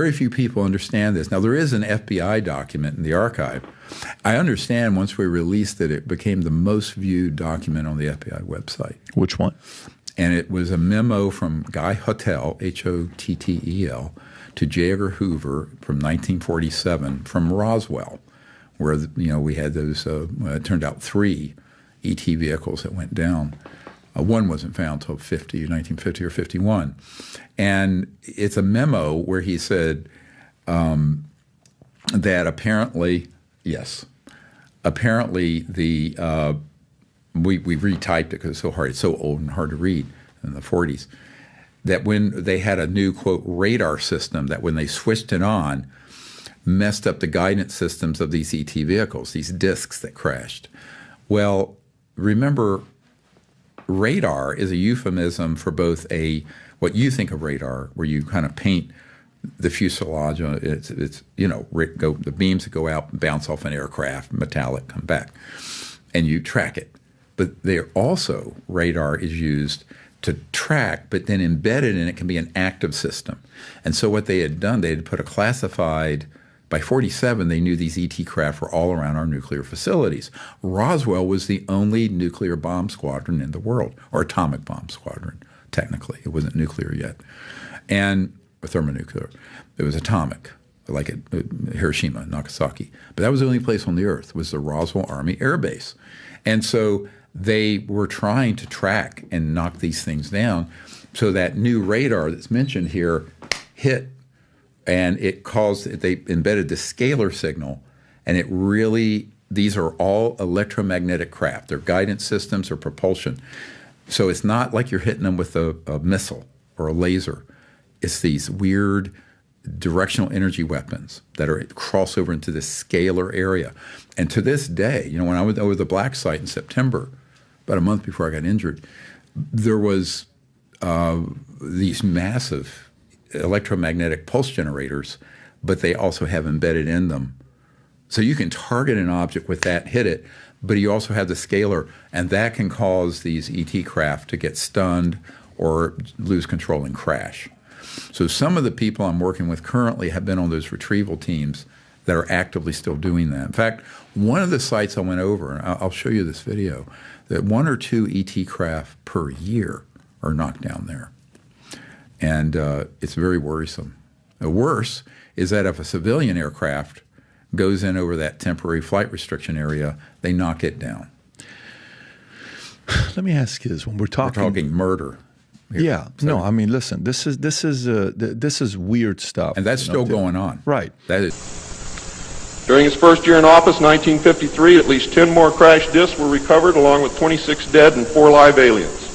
Very few people understand this. Now, there is an FBI document in the archive. I understand once we released it, it became the most viewed document on the FBI website. Which one? And it was a memo from Guy Hottel, Hottel, to J. Edgar Hoover from 1947 from Roswell, where we had those, it turned out 3 ET vehicles that went down. One wasn't found until 1950 or 51. And it's a memo where he said that apparently we retyped it because it's so hard. It's so old and hard to read in the 40s. That when they had a new, quote, radar system, that when they switched it on, messed up the guidance systems of these ET vehicles, these discs that crashed. Well, remember, radar is a euphemism for both what you think of radar, where you kind of paint the fuselage. It's the beams that go out and bounce off an aircraft, metallic, come back, and you track it. But radar is used to track, but then embedded in it can be an active system. And so what they had done, they had put a classified. By 47, they knew these ET craft were all around our nuclear facilities. Roswell was the only nuclear bomb squadron in the world, or atomic bomb squadron, technically. It wasn't nuclear yet. And thermonuclear. It was atomic, like at Hiroshima, Nagasaki. But that was the only place on the Earth, was the Roswell Army Air Base. And so they were trying to track and knock these things down. So that new radar that's mentioned here hit, and they embedded the scalar signal, and these are all electromagnetic craft. They're guidance systems or propulsion. So it's not like you're hitting them with a missile or a laser. It's these weird directional energy weapons that are cross over into this scalar area. And to this day, when I was over the black site in September, about a month before I got injured, there was these massive electromagnetic pulse generators, but they also have embedded in them. So you can target an object with that, hit it, but you also have the scalar, and that can cause these ET craft to get stunned or lose control and crash. So some of the people I'm working with currently have been on those retrieval teams that are actively still doing that. In fact, one of the sites I went over, and I'll show you this video, that 1 or 2 ET craft per year are knocked down there. And it's very worrisome. Worse is that if a civilian aircraft goes in over that temporary flight restriction area, they knock it down. Let me ask you this: when we're talking murder. Here. Yeah. So, no, I mean, listen. This is weird stuff, and that's still going on. Right. That is. During his first year in office, 1953, at least 10 more crash discs were recovered, along with 26 dead and 4 live aliens.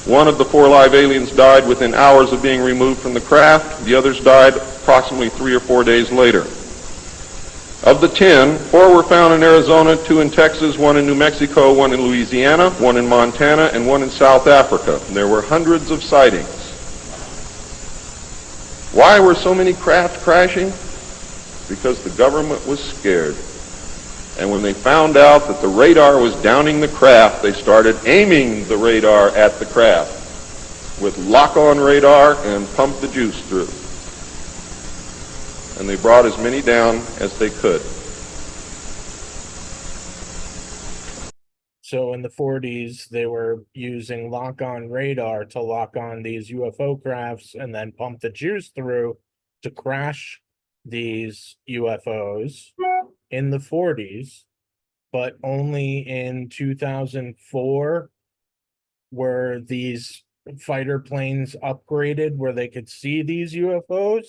One of the 4 live aliens died within hours of being removed from the craft. The others died approximately 3 or 4 days later. Of the 10, 4 were found in Arizona, 2 in Texas, 1 in New Mexico, 1 in Louisiana, 1 in Montana, and 1 in South Africa. And there were hundreds of sightings. Why were so many craft crashing? Because the government was scared. And when they found out that the radar was downing the craft, they started aiming the radar at the craft with lock-on radar and pumped the juice through. And they brought as many down as they could. So in the 40s, they were using lock-on radar to lock on these UFO crafts and then pump the juice through to crash these UFOs in the 40s, but only in 2004 were these fighter planes upgraded where they could see these UFOs.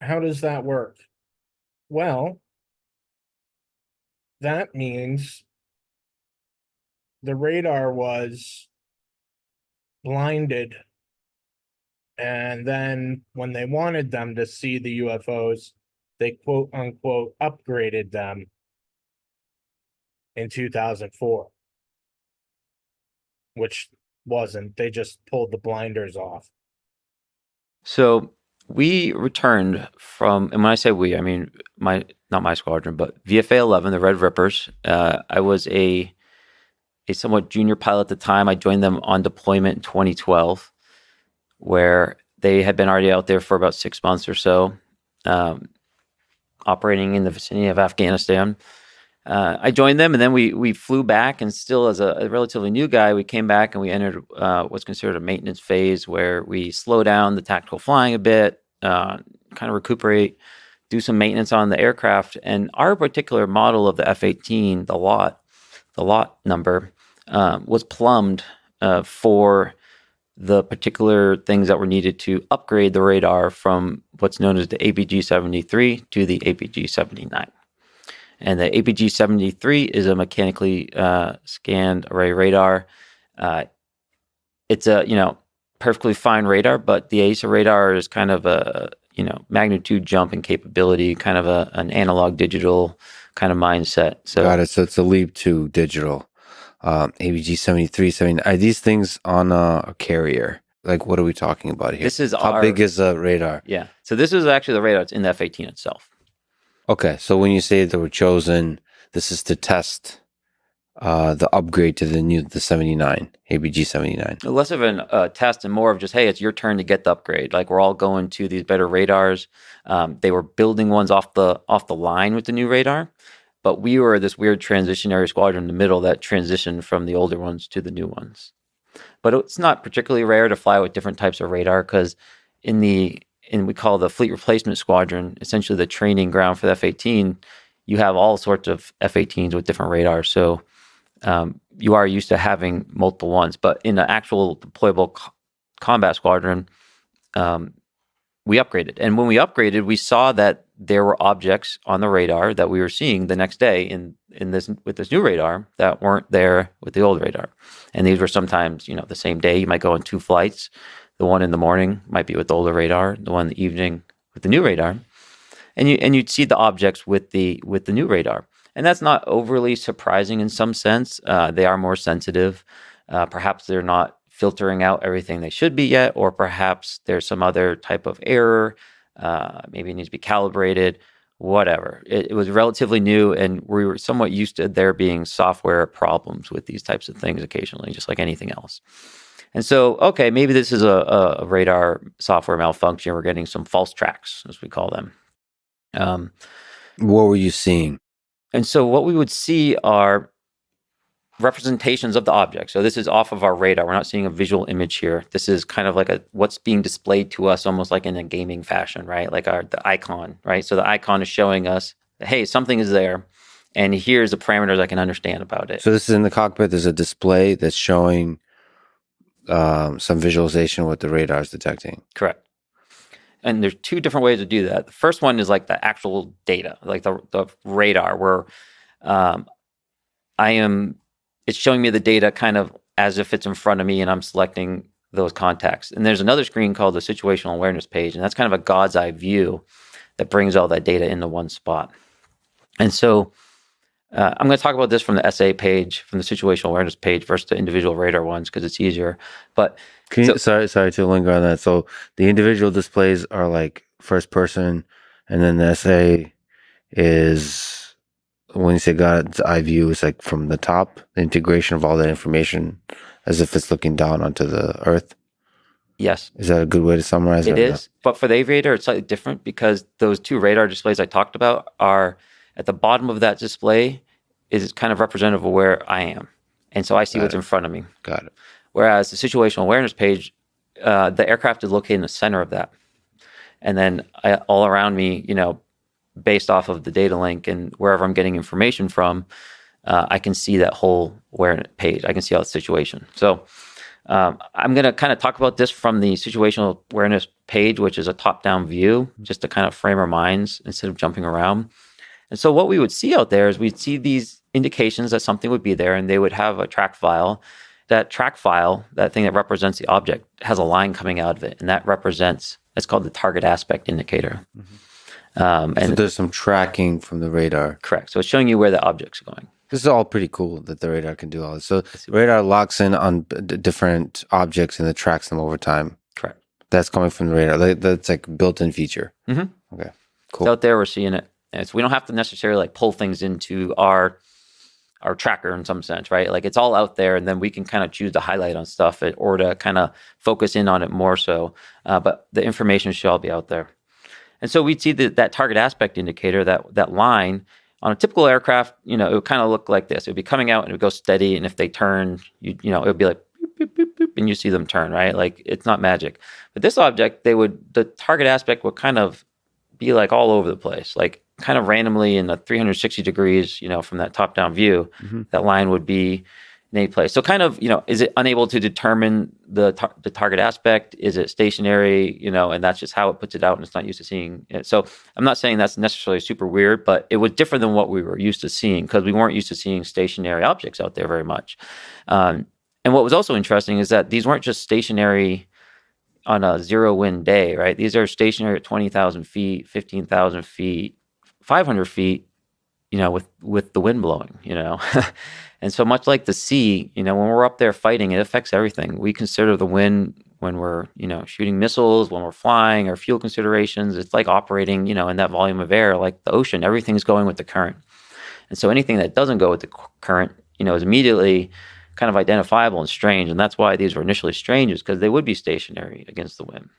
How does that work? Well, that means the radar was blinded, and then when they wanted them to see the UFOs, they quote unquote upgraded them in 2004, which wasn't. They just pulled the blinders off. So we returned from, and when I say we, I mean not my squadron, but VFA 11, the Red Rippers. I was a somewhat junior pilot at the time. I joined them on deployment in 2012, where They had been already out there for about 6 months or so, operating in the vicinity of Afghanistan. I joined them, and then we flew back, and still as a relatively new guy, we came back and we entered what's considered a maintenance phase, where we slow down the tactical flying a bit, kind of recuperate, do some maintenance on the aircraft. And our particular model of the F-18, the lot number, was plumbed for the particular things that were needed to upgrade the radar from what's known as the APG-73 to the APG-79. And the APG-73 is a mechanically scanned array radar. It's a perfectly fine radar, but the AESA radar is kind of a magnitude jump in capability, kind of an analog digital kind of mindset. So got it. So it's a leap to digital. APG-73, 79. Are these things on a carrier? Like, what are we talking about here? This is how big is the radar? Yeah. So this is actually the radar that's in the F-18 itself. Okay, so when you say they were chosen, this is to test the upgrade to the 79, APG-79. Less of a test and more of just, hey, it's your turn to get the upgrade. Like, we're all going to these better radars. They were building ones off the line with the new radar, but we were this weird transitionary squadron in the middle that transitioned from the older ones to the new ones. But it's not particularly rare to fly with different types of radar, because in we call the fleet replacement squadron, essentially the training ground for the F-18, you have all sorts of F-18s with different radars. So you are used to having multiple ones. But in the actual deployable combat squadron, we upgraded. And when we upgraded, we saw that there were objects on the radar that we were seeing the next day with this new radar that weren't there with the old radar. And these were sometimes, the same day. You might go on 2 flights. The one in the morning might be with the older radar, the one in the evening with the new radar. And you'd see the objects with the new radar. And that's not overly surprising in some sense. They are more sensitive. Perhaps they're not filtering out everything they should be yet, or perhaps there's some other type of error. Maybe it needs to be calibrated, whatever. It was relatively new, and we were somewhat used to there being software problems with these types of things occasionally, just like anything else. And so, okay, maybe this is a radar software malfunction. We're getting some false tracks, as we call them. What were you seeing? And so what we would see are representations of the object. So this is off of our radar. We're not seeing a visual image here. This is kind of like what's being displayed to us, almost like in a gaming fashion, right? Like the icon, right? So the icon is showing us, hey, something is there, and here's the parameters I can understand about it. So this is in the cockpit. There's a display that's showing some visualization what the radar is detecting. Correct. And there's 2 different ways to do that. The first one is like the actual data, like the radar, where it's showing me the data kind of as if it's in front of me and I'm selecting those contacts. And there's another screen called the situational awareness page, and that's kind of a God's eye view that brings all that data into one spot. And so I'm going to talk about this from the SA page, from the situational awareness page versus the individual radar ones, because it's easier. But sorry to linger on that. So the individual displays are like first person, and then the SA is, when you say God's eye view, it's like from the top, the integration of all that information as if it's looking down onto the earth. Yes. Is that a good way to summarize it? It is. But for the aviator, it's slightly different, because those 2 radar displays I talked about are at the bottom of that display is kind of representative of where I am. And so I see what's in front of me. Got it. Whereas the situational awareness page, the aircraft is located in the center of that. And then all around me, based off of the data link and wherever I'm getting information from, I can see that whole awareness page. I can see all the situation. So I'm going to kind of talk about this from the situational awareness page, which is a top-down view, just to kind of frame our minds instead of jumping around. And so what we would see out there is we'd see these indications that something would be there, and they would have a track file. That track file, that thing that represents the object, has a line coming out of it, and that represents, it's called the target aspect indicator. Mm-hmm. And so there's some tracking from the radar. Correct. So it's showing you where the object's going. This is all pretty cool that the radar can do all this. So the radar locks in on different objects and it tracks them over time. Correct. That's coming from the radar. That's like a built-in feature. Mm-hmm. Okay, cool. It's out there, we're seeing it. And so we don't have to necessarily like pull things into our our tracker in some sense, right? Like it's all out there, and then we can kind of choose to highlight on stuff or to kind of focus in on it more so. But the information should all be out there. And so we'd see that target aspect indicator, that line on a typical aircraft, it would kind of look like this. It would be coming out and it would go steady. And if they turn, it would be like, boop, boop, boop, boop, and you see them turn, right? Like it's not magic. But this object, the target aspect would kind of be like all over the place, like kind of randomly in the 360 degrees, from that top down view, that line would be in any place. So kind of, is it unable to determine the target aspect? Is it stationary, and that's just how it puts it out and it's not used to seeing it. So I'm not saying that's necessarily super weird, but it was different than what we were used to seeing because we weren't used to seeing stationary objects out there very much. And what was also interesting is that these weren't just stationary on a zero wind day, right? These are stationary at 20,000 feet, 15,000 feet, 500 feet, with the wind blowing, And so much like the sea, when we're up there fighting, it affects everything. We consider the wind when we're, shooting missiles, when we're flying, or fuel considerations. It's like operating, in that volume of air, like the ocean, everything's going with the current. And so anything that doesn't go with the current, is immediately kind of identifiable and strange. And that's why these were initially strange, is because they would be stationary against the wind.